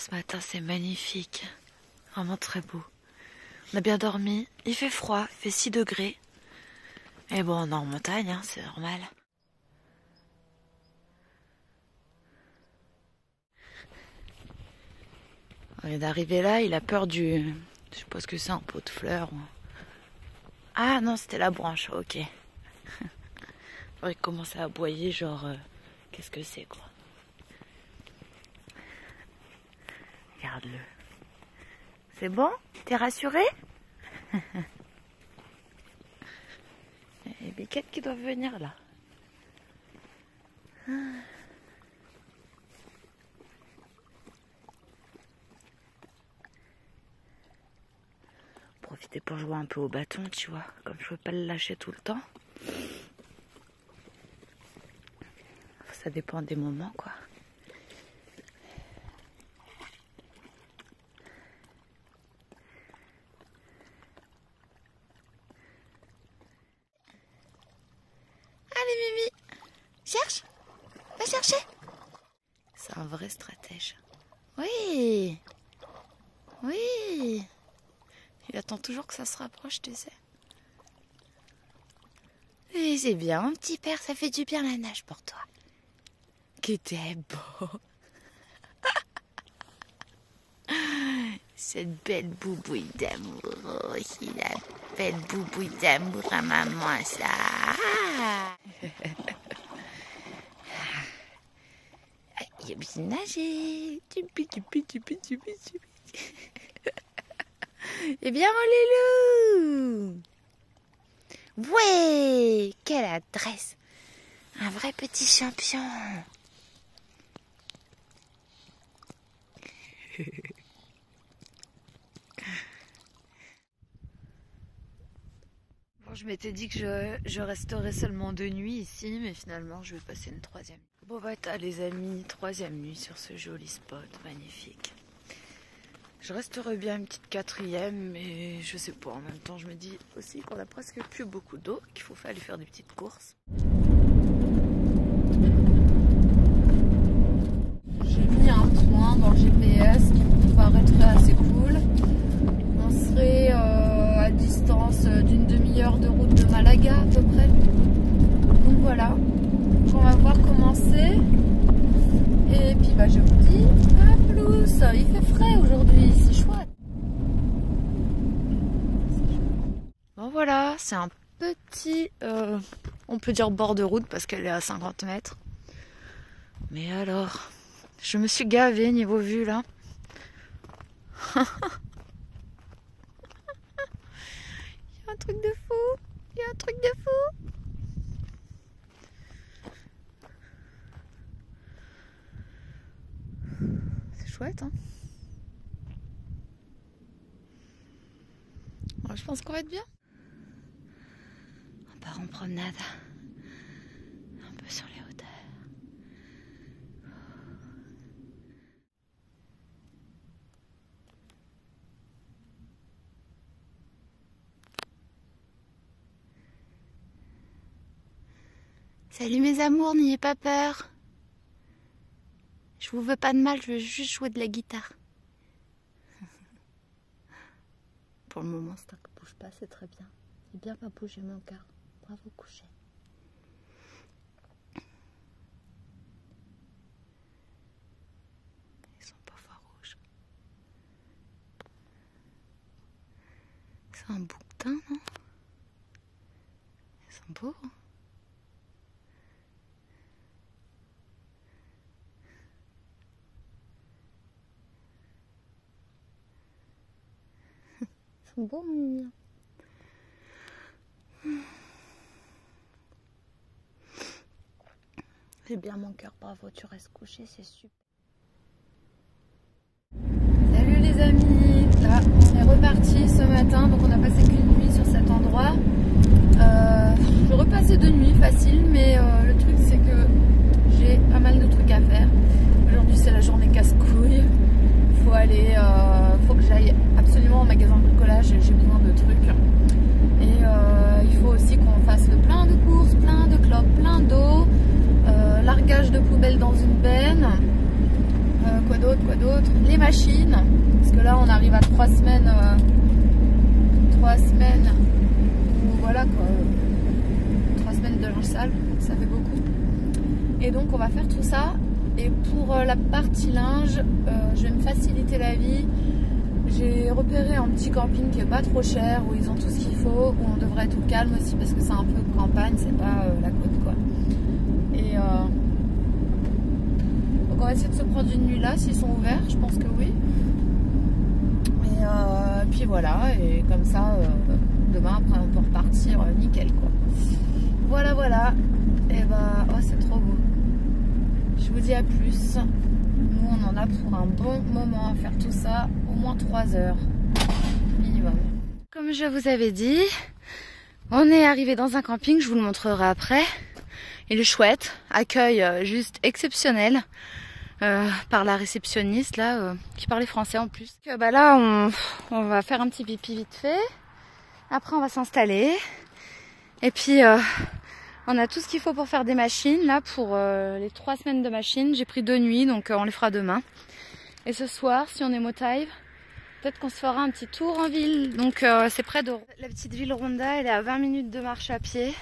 Ce matin, c'est magnifique. Vraiment très beau. On a bien dormi. Il fait froid, il fait 6 degrés. Et bon, on est en montagne, hein, c'est normal. On vient d'arriver là, il a peur du... Je sais pas ce que c'est, un pot de fleurs. Ah non, c'était la branche, ok. Il commençait à aboyer, genre... Qu'est-ce que c'est, quoi? Regarde-le. C'est bon? T'es rassuré? Il y a les biquettes qui doivent venir, là. Profiter pour jouer un peu au bâton, tu vois. Comme je peux pas le lâcher tout le temps. Ça dépend des moments, quoi. Allez, Mimi, cherche. Va chercher. C'est un vrai stratège. Oui. Oui. Il attend toujours que ça se rapproche, tu sais. Et c'est bien, mon petit père, ça fait du bien la nage pour toi. Que t'es beau. Cette belle boubouille d'amour. Il a belle boubouille d'amour à maman, ça. Il a bien nagé. Eh bien, mon loulou. Ouais, quelle adresse. Un vrai petit champion. Bon, je m'étais dit que je resterais seulement 2 nuits ici, mais finalement je vais passer une 3e. Bon bah t'as les amis, 3e nuit sur ce joli spot, magnifique. Je resterai bien une petite 4e, mais je sais pas, en même temps je me dis aussi qu'on a presque plus beaucoup d'eau, qu'il faut aller faire des petites courses. J'ai mis un point dans le GPS qui me paraîtrait assez cool. On serait à distance d'une demi-heure de route de Malaga à peu près. Donc voilà, on va voir comment c'est. Et puis bah je vous dis à plus. Il fait frais aujourd'hui, c'est chouette. Bon voilà, c'est un petit, on peut dire bord de route parce qu'elle est à 50 mètres. Mais alors, je me suis gavée niveau vue là. Il y a un truc de fou. Il y a un truc de fou. C'est chouette, hein. Bon, je pense qu'on va être bien. On part en promenade. Un peu sur les hauteurs. Salut mes amours, n'ayez pas peur. Je vous veux pas de mal, je veux juste jouer de la guitare. Pour le moment, ça ne bouge pas, c'est très bien. C'est bien pas bouger mon cœur. Bravo coucher. Ils sont pas farouches. C'est un bouquetin, non? Ils sont beaux. Hein? Bon, c'est bien mon cœur, bravo, tu restes couché, c'est super. Salut les amis, là on est reparti ce matin, donc on a passé qu'une nuit sur cet endroit. Je repassais 2 nuits facile, mais le truc c'est que j'ai pas mal de trucs à faire. Aujourd'hui c'est la journée casse-couille. Faut aller, faut que j'aille absolument au magasin de bricolage, j'ai besoin de trucs. Et il faut aussi qu'on fasse plein de courses, plein de clopes, plein d'eau, largage de poubelles dans une benne. Quoi d'autre, d'autre? Les machines, parce que là on arrive à 3 semaines, 3 semaines, où voilà quoi, 3 semaines de linge sale, ça fait beaucoup. Et donc on va faire tout ça. Et pour la partie linge, je vais me faciliter la vie. J'ai repéré un petit camping qui est pas trop cher, où ils ont tout ce qu'il faut, où on devrait être au calme aussi parce que c'est un peu campagne, c'est pas la côte quoi. Et donc on va essayer de se prendre une nuit là s'ils sont ouverts, je pense que oui. Et puis voilà, et comme ça, demain après on peut repartir nickel quoi. Voilà voilà, et bah oh c'est trop beau. Je vous dis à plus. Nous on en a pour un bon moment à faire tout ça, au moins 3 heures minimum. Comme je vous avais dit, on est arrivé dans un camping, je vous le montrerai après. Il est chouette, accueil juste exceptionnel par la réceptionniste là qui parlait français en plus. Bah là on va faire un petit pipi vite fait, après on va s'installer et puis on a tout ce qu'il faut pour faire des machines là pour les 3 semaines de machines. J'ai pris 2 nuits donc on les fera demain. Et ce soir si on est Motaï, peut-être qu'on se fera un petit tour en ville. Donc c'est près de la petite ville Ronda, elle est à 20 minutes de marche à pied.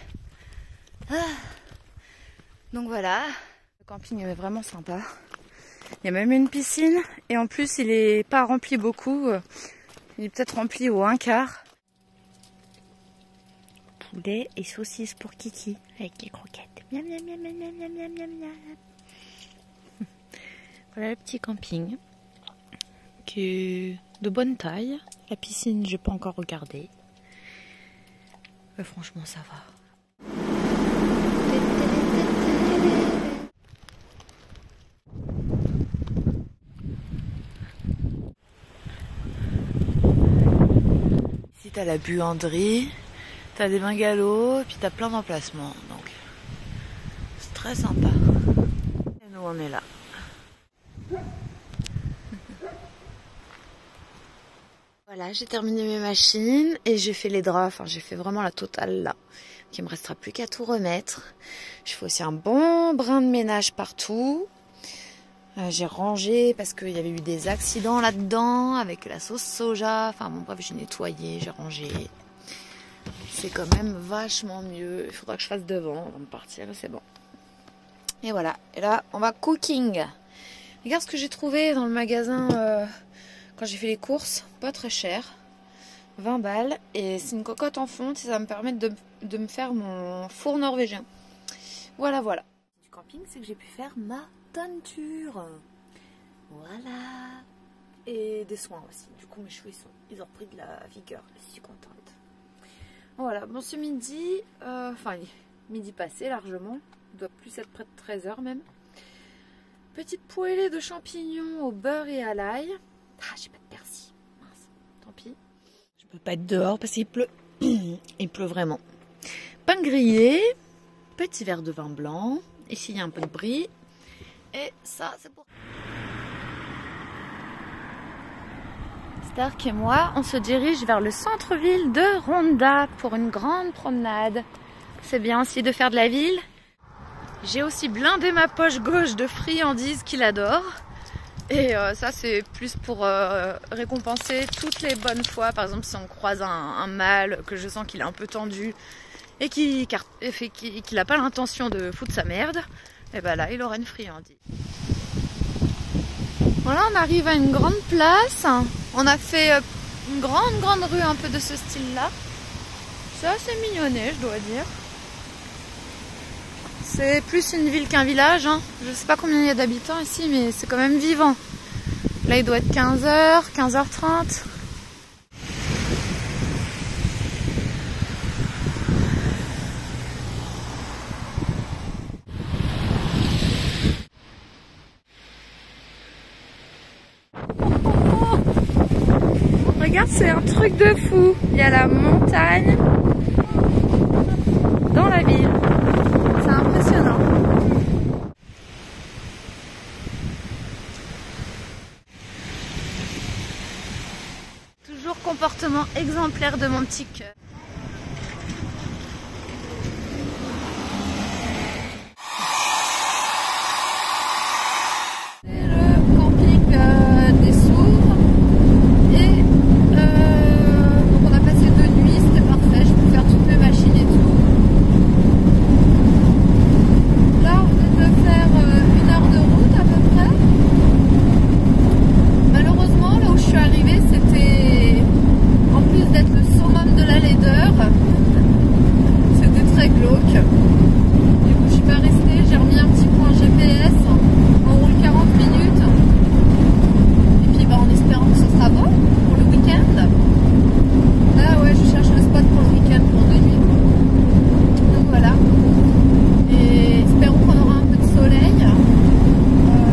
Donc voilà, le camping est vraiment sympa. Il y a même une piscine et en plus il est pas rempli beaucoup. Il est peut-être rempli au 1/4. Poulet et saucisses pour Kiki avec les croquettes. Miam miam miam miam miam miam miam miam. Voilà le petit camping qui est de bonne taille. La piscine, j'ai pas encore regardé. Mais franchement, ça va. Ici, t'as la buanderie. T'as des bungalows, puis t'as plein d'emplacements, donc c'est très sympa. Et nous on est là. Voilà, j'ai terminé mes machines et j'ai fait les draps, enfin j'ai fait vraiment la totale là. Donc il me restera plus qu'à tout remettre. Je fais aussi un bon brin de ménage partout. J'ai rangé parce qu'il y avait eu des accidents là-dedans avec la sauce soja. Enfin bon bref, j'ai nettoyé, j'ai rangé. C'est quand même vachement mieux. Il faudra que je fasse devant avant de partir et c'est bon. Et voilà. Et là, on va cooking. Regarde ce que j'ai trouvé dans le magasin quand j'ai fait les courses. Pas très cher. 20 balles. Et c'est une cocotte en fonte et ça va me permettre de me faire mon four norvégien. Voilà, voilà. Du camping, c'est que j'ai pu faire ma teinture. Voilà. Et des soins aussi. Du coup, mes cheveux, ils ont repris de la vigueur. Je suis contente. Voilà, bon ce midi, enfin midi passé largement, il doit plus être près de 13 h même. Petite poêlée de champignons au beurre et à l'ail. Ah, j'ai pas de persil, mince, tant pis. Je peux pas être dehors parce qu'il pleut, il pleut vraiment. Pain grillé, petit verre de vin blanc, ici il y a un peu de brie. Et ça c'est pour... Stark et moi, on se dirige vers le centre-ville de Ronda pour une grande promenade. C'est bien aussi de faire de la ville. J'ai aussi blindé ma poche gauche de friandises qu'il adore. Et ça c'est plus pour récompenser toutes les bonnes fois. Par exemple si on croise un mâle que je sens qu'il est un peu tendu et qu'il n'a pas l'intention de foutre sa merde, et ben là il aura une friandise. Voilà, on arrive à une grande place. On a fait une grande rue un peu de ce style-là. C'est assez mignonné, je dois dire. C'est plus une ville qu'un village. Hein. Je sais pas combien il y a d'habitants ici, mais c'est quand même vivant. Là, il doit être 15 h, 15 h 30. Regarde, c'est un truc de fou. Il y a la montagne dans la ville. C'est impressionnant. Toujours comportement exemplaire de mon petit cœur. C'est le camping très glauque. Du coup, je suis pas restée. J'ai remis un petit point GPS. On roule 40 minutes. Et puis, en espérant que ce sera bon pour le week-end. Là, ouais, je cherche le spot pour le week-end pour 2 nuits. Donc voilà. Et espérons qu'on aura un peu de soleil.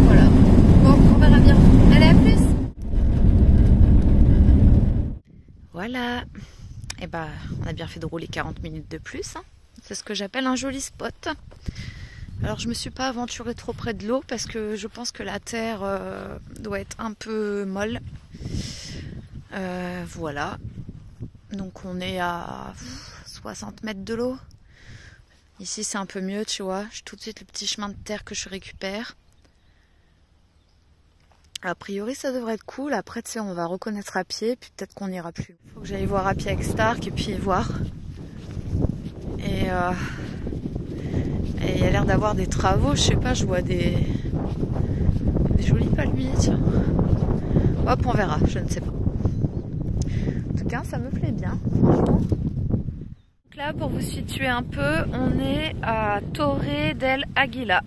Voilà. Bon, on verra bien. Allez, à plus. Voilà. Et bah, on a bien fait de rouler 40 minutes de plus. Hein. C'est ce que j'appelle un joli spot. Alors, je me suis pas aventurée trop près de l'eau parce que je pense que la terre doit être un peu molle. Voilà. Donc, on est à 60 mètres de l'eau. Ici, c'est un peu mieux, tu vois. J'ai tout de suite le petit chemin de terre que je récupère. A priori, ça devrait être cool. Après, tu sais, on va reconnaître à pied, puis peut-être qu'on ira plus. Faut que j'aille voir à pied avec Stark et puis voir. Et il y a l'air d'avoir des travaux. Je sais pas, je vois des jolis palmiers, tiens. Hop, on verra, je ne sais pas. En tout cas, ça me plaît bien, franchement. Donc là, pour vous situer un peu, on est à Torre del Águila.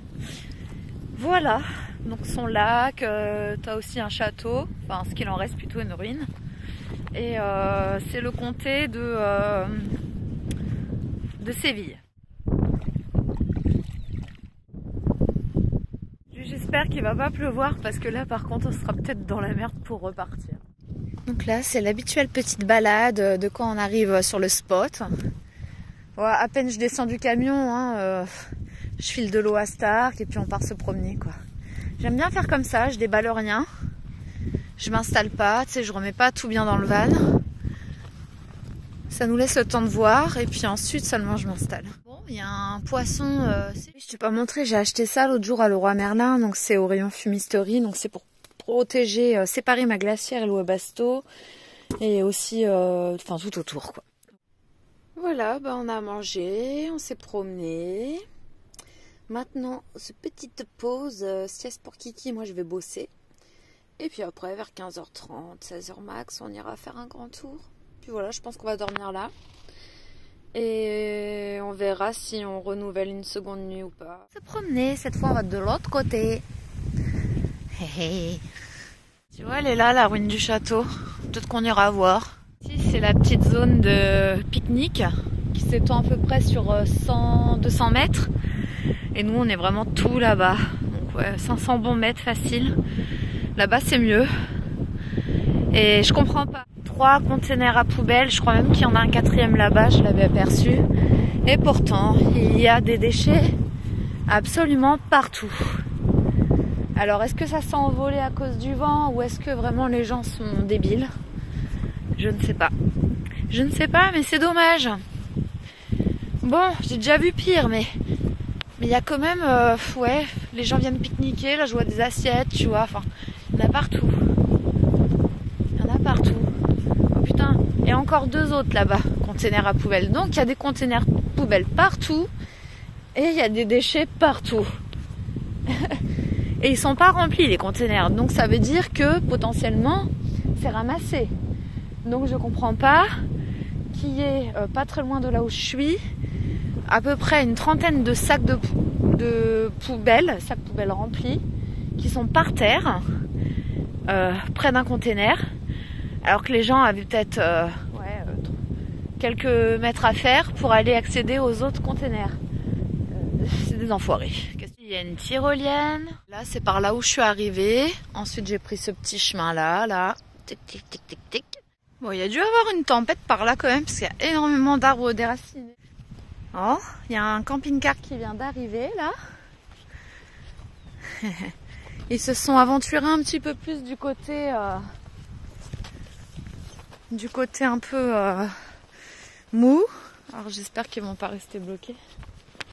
Voilà. Donc son lac, tu as aussi un château, enfin ce qu'il en reste plutôt une ruine. Et c'est le comté de Séville. J'espère qu'il va pas pleuvoir parce que là par contre on sera peut-être dans la merde pour repartir. Donc là c'est l'habituelle petite balade de quand on arrive sur le spot. Ouais, à peine je descends du camion, hein, je file de l'eau à Stark et puis on part se promener quoi. J'aime bien faire comme ça, je déballe rien. Je m'installe pas, tu sais, je remets pas tout bien dans le van. Ça nous laisse le temps de voir et puis ensuite seulement je m'installe. Bon, il y a un poisson, je t'ai pas montré, j'ai acheté ça l'autre jour à Leroy Merlin, donc c'est au rayon fumisterie, donc c'est pour protéger, séparer ma glacière et l'eau Basto et aussi, enfin tout autour quoi. Voilà, bah on a mangé, on s'est promené. Maintenant, cette petite pause, sieste pour Kiki, moi je vais bosser. Et puis après, vers 15h30, 16h max, on ira faire un grand tour. Puis voilà, je pense qu'on va dormir là. Et on verra si on renouvelle une seconde nuit ou pas. Se promener, cette fois on va de l'autre côté. Hey, hey. Tu vois, elle est là, la ruine du château. Peut-être qu'on ira voir. Ici, c'est la petite zone de pique-nique qui s'étend à peu près sur 200 mètres. Et nous, on est vraiment tout là-bas. Donc ouais, 500 bons mètres facile. Là-bas, c'est mieux. Et je comprends pas. 3 containers à poubelle. Je crois même qu'il y en a un 4e là-bas. Je l'avais aperçu. Et pourtant, il y a des déchets absolument partout. Alors, est-ce que ça s'est envolé à cause du vent ou est-ce que vraiment les gens sont débiles? Je ne sais pas. Je ne sais pas, mais c'est dommage. Bon, j'ai déjà vu pire, mais il y a quand même, ouais, les gens viennent pique-niquer, là je vois des assiettes, tu vois, enfin, il y en a partout. Il y en a partout. Oh putain, et encore 2 autres là-bas, containers à poubelle. Donc il y a des containers poubelles partout, et il y a des déchets partout. Et ils sont pas remplis les containers, donc ça veut dire que potentiellement, c'est ramassé. Donc je comprends pas qu'il y ait, pas très loin de là où je suis, à peu près une trentaine de sacs de poubelles, sacs poubelles remplis, qui sont par terre, près d'un container, alors que les gens avaient peut-être quelques mètres à faire pour aller accéder aux autres containers. C'est des enfoirés. Il y a une tyrolienne. Là, c'est par là où je suis arrivée. Ensuite, j'ai pris ce petit chemin là. Tic, tic, tic, tic, tic. Bon, il y a dû avoir une tempête par là quand même, parce qu'il y a énormément d'arbres déracinés. Oh, il y a un camping-car qui vient d'arriver là. Ils se sont aventurés un petit peu plus du côté un peu mou. Alors j'espère qu'ils vont pas rester bloqués.